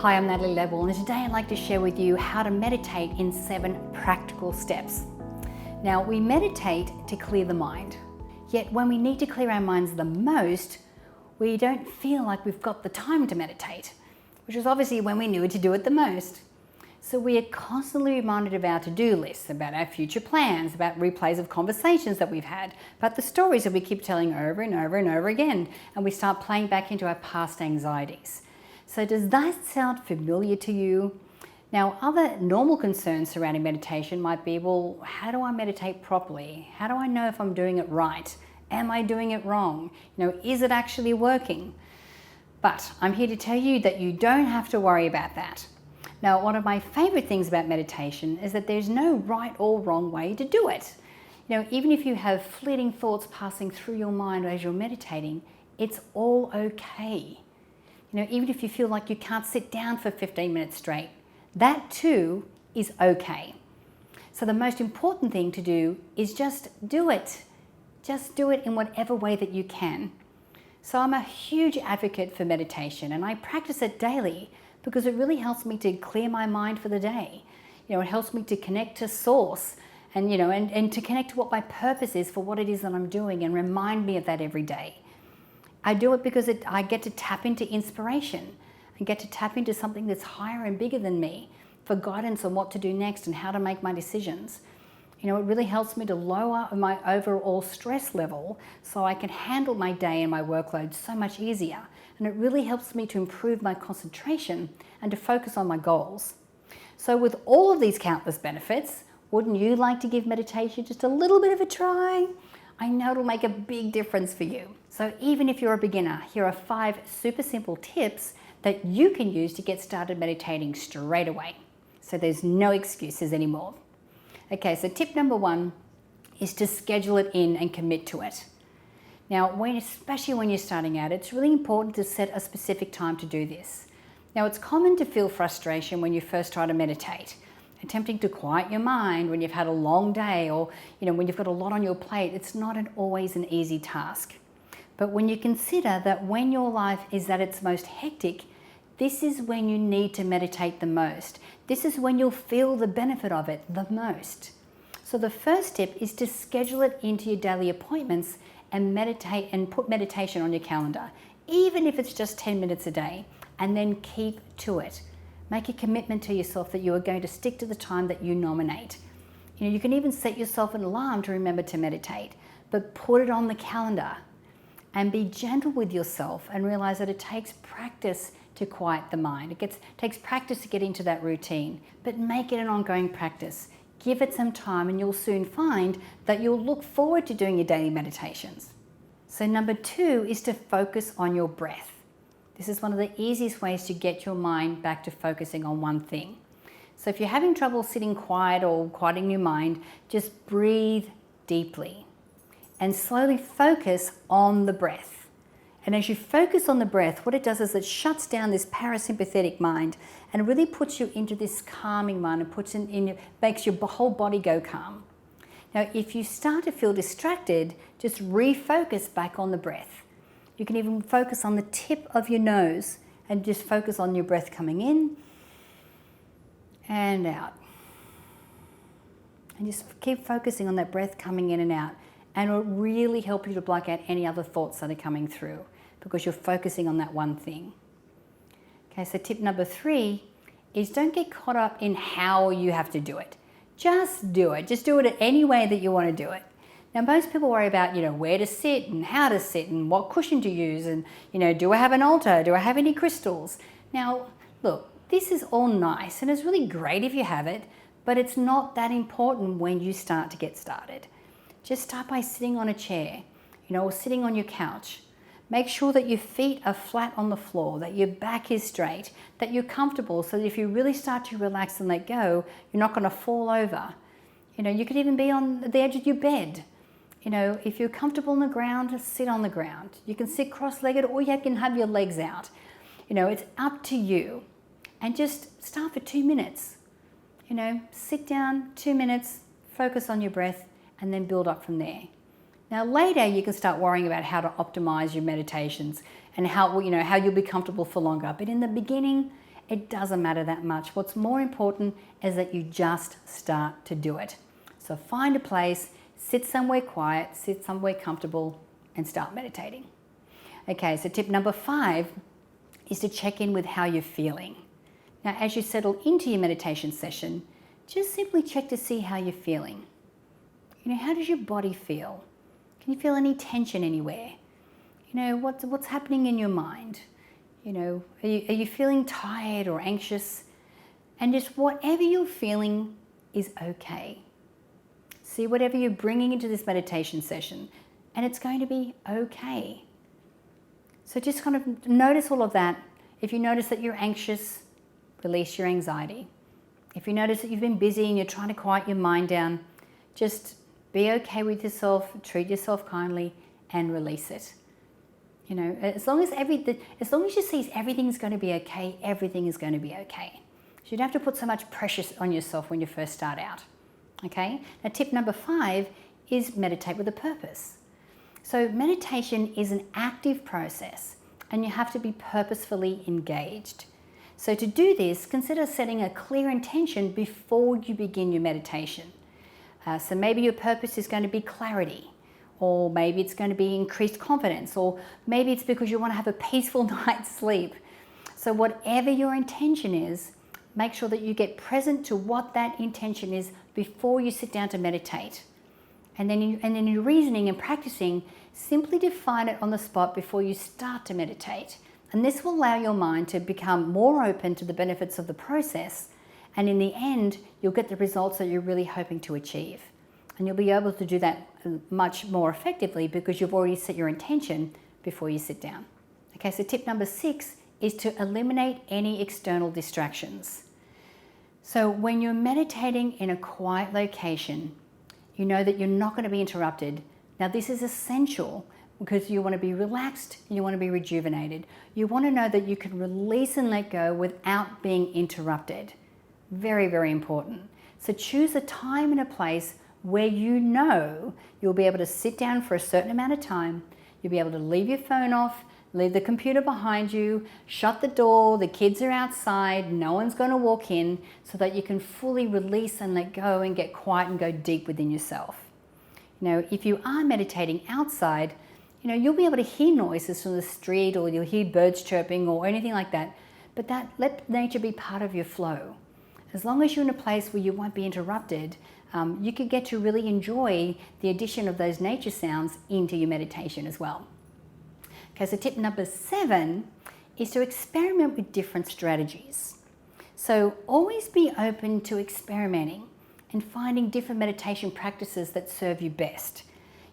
Hi, I'm Natalie Ledwell, and today I'd like to share with you how to meditate in 7 practical steps. Now, we meditate to clear the mind, yet when we need to clear our minds the most, we don't feel like we've got the time to meditate, which is obviously when we need to do it the most. So we are constantly reminded of our to-do lists, about our future plans, about replays of conversations that we've had, about the stories that we keep telling over and over and over again, and we start playing back into our past anxieties. So does that sound familiar to you? Now, other normal concerns surrounding meditation might be, well, how do I meditate properly? How do I know if I'm doing it right? Am I doing it wrong? Is it actually working? But I'm here to tell you that you don't have to worry about that. Now, one of my favorite things about meditation is that there's no right or wrong way to do it. Even if you have fleeting thoughts passing through your mind as you're meditating, it's all okay. Even if you feel like you can't sit down for 15 minutes straight, that too is okay. So the most important thing to do is just do it. Just do it in whatever way that you can. So I'm a huge advocate for meditation, and I practice it daily because it really helps me to clear my mind for the day. It helps me to connect to source and to connect to what my purpose is for what it is that I'm doing, and remind me of that every day. I do it because I get to tap into inspiration and get to tap into something that's higher and bigger than me for guidance on what to do next and how to make my decisions. It really helps me to lower my overall stress level so I can handle my day and my workload so much easier. And it really helps me to improve my concentration and to focus on my goals. So with all of these countless benefits, wouldn't you like to give meditation just a little bit of a try? I know it'll make a big difference for you. So even if you're a beginner, here are 5 super simple tips that you can use to get started meditating straight away. So there's no excuses anymore. Okay, so tip number 1 is to schedule it in and commit to it. Now, especially when you're starting out, it's really important to set a specific time to do this. Now, it's common to feel frustration when you first try to meditate, attempting to quiet your mind when you've had a long day, or when you've got a lot on your plate. It's not always an easy task. But when you consider that when your life is at its most hectic, this is when you need to meditate the most. This is when you'll feel the benefit of it the most. So the first tip is to schedule it into your daily appointments and meditate, and put meditation on your calendar, even if it's just 10 minutes a day, and then keep to it. Make a commitment to yourself that you are going to stick to the time that you nominate. You can even set yourself an alarm to remember to meditate, but put it on the calendar. And be gentle with yourself and realize that it takes practice to quiet the mind. It takes practice to get into that routine, but make it an ongoing practice. Give it some time and you'll soon find that you'll look forward to doing your daily meditations. So number 2 is to focus on your breath. This is one of the easiest ways to get your mind back to focusing on one thing. So if you're having trouble sitting quiet or quieting your mind, just breathe deeply and slowly focus on the breath. And as you focus on the breath, what it does is it shuts down this parasympathetic mind and really puts you into this calming mind, and makes your whole body go calm. Now, if you start to feel distracted, just refocus back on the breath. You can even focus on the tip of your nose and just focus on your breath coming in and out. And just keep focusing on that breath coming in and out. And it will really help you to block out any other thoughts that are coming through because you're focusing on that one thing. Okay, so tip number 3 is don't get caught up in how you have to do it. Just do it. Just do it any way that you want to do it. Now, most people worry about, where to sit and how to sit and what cushion to use and, do I have an altar? Do I have any crystals? Now, look, this is all nice and it's really great if you have it, but it's not that important when you start to get started. Just start by sitting on a chair, or sitting on your couch. Make sure that your feet are flat on the floor, that your back is straight, that you're comfortable, so that if you really start to relax and let go, you're not going to fall over. You could even be on the edge of your bed. If you're comfortable on the ground, just sit on the ground. You can sit cross-legged, or you can have your legs out. It's up to you. And just start for 2 minutes. Sit down, 2 minutes, focus on your breath, and then build up from there. Now later you can start worrying about how to optimize your meditations and how you'll be comfortable for longer. But in the beginning, it doesn't matter that much. What's more important is that you just start to do it. So find a place, sit somewhere quiet, sit somewhere comfortable, and start meditating. Okay, so tip number 5 is to check in with how you're feeling. Now, as you settle into your meditation session, just simply check to see how you're feeling. How does your body feel? Can you feel any tension anywhere? What's happening in your mind? Are you feeling tired or anxious? And just whatever you're feeling is okay. See whatever you're bringing into this meditation session, and it's going to be okay. So just kind of notice all of that. If you notice that you're anxious, release your anxiety. If you notice that you've been busy and you're trying to quiet your mind down, just be okay with yourself, treat yourself kindly, and release it. As long as you see everything's going to be okay, everything is going to be okay. So you don't have to put so much pressure on yourself when you first start out. Okay? Now, tip number 5 is meditate with a purpose. So meditation is an active process, and you have to be purposefully engaged. So to do this, consider setting a clear intention before you begin your meditation. So maybe your purpose is going to be clarity, or maybe it's going to be increased confidence, or maybe it's because you want to have a peaceful night's sleep. So whatever your intention is, make sure that you get present to what that intention is before you sit down to meditate. And then in your reasoning and practicing, simply define it on the spot before you start to meditate. And this will allow your mind to become more open to the benefits of the process. And in the end, you'll get the results that you're really hoping to achieve. And you'll be able to do that much more effectively because you've already set your intention before you sit down. Okay, so tip number 6 is to eliminate any external distractions. So when you're meditating in a quiet location, you know that you're not going to be interrupted. Now, this is essential because you want to be relaxed, you want to be rejuvenated. You want to know that you can release and let go without being interrupted. Very, very important. So choose a time and a place where you know you'll be able to sit down for a certain amount of time. You'll be able to leave your phone off, leave the computer behind you, shut the door, the kids are outside, no one's going to walk in, so that you can fully release and let go and get quiet and go deep within yourself. If you are meditating outside, you'll be able to hear noises from the street, or you'll hear birds chirping or anything like that, but let nature be part of your flow. As long as you're in a place where you won't be interrupted, you could get to really enjoy the addition of those nature sounds into your meditation as well. Okay, so tip number 7 is to experiment with different strategies. So always be open to experimenting and finding different meditation practices that serve you best.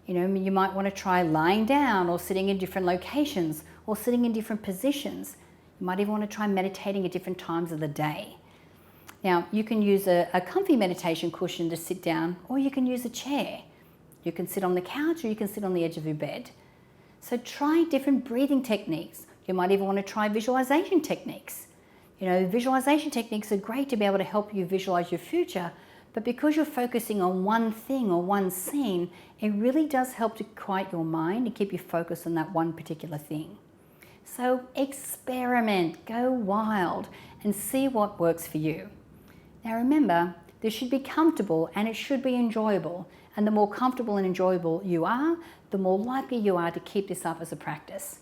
You might want to try lying down, or sitting in different locations, or sitting in different positions. You might even want to try meditating at different times of the day. Now, you can use a comfy meditation cushion to sit down, or you can use a chair. You can sit on the couch, or you can sit on the edge of your bed. So try different breathing techniques. You might even want to try visualization techniques. Visualization techniques are great to be able to help you visualize your future, but because you're focusing on one thing or one scene, it really does help to quiet your mind and keep you focused on that one particular thing. So experiment, go wild, and see what works for you. Now remember, this should be comfortable and it should be enjoyable. And the more comfortable and enjoyable you are, the more likely you are to keep this up as a practice.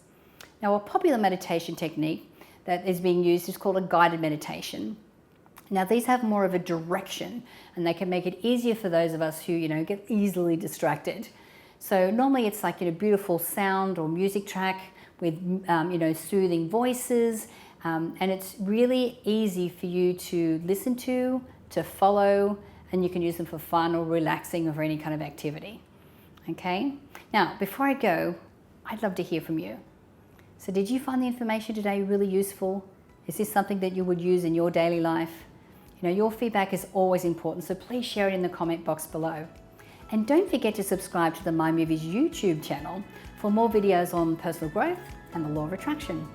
Now, a popular meditation technique that is being used is called a guided meditation. Now, these have more of a direction, and they can make it easier for those of us who, get easily distracted. So normally it's like, beautiful sound or music track with, soothing voices, and it's really easy for you to listen to follow, and you can use them for fun or relaxing or for any kind of activity. Okay? Now, before I go, I'd love to hear from you. So did you find the information today really useful? Is this something that you would use in your daily life? Your feedback is always important, so please share it in the comment box below. And don't forget to subscribe to the My Movies YouTube channel for more videos on personal growth and the law of attraction.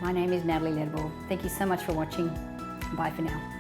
My name is Natalie Ledwell. Thank you so much for watching. Bye for now.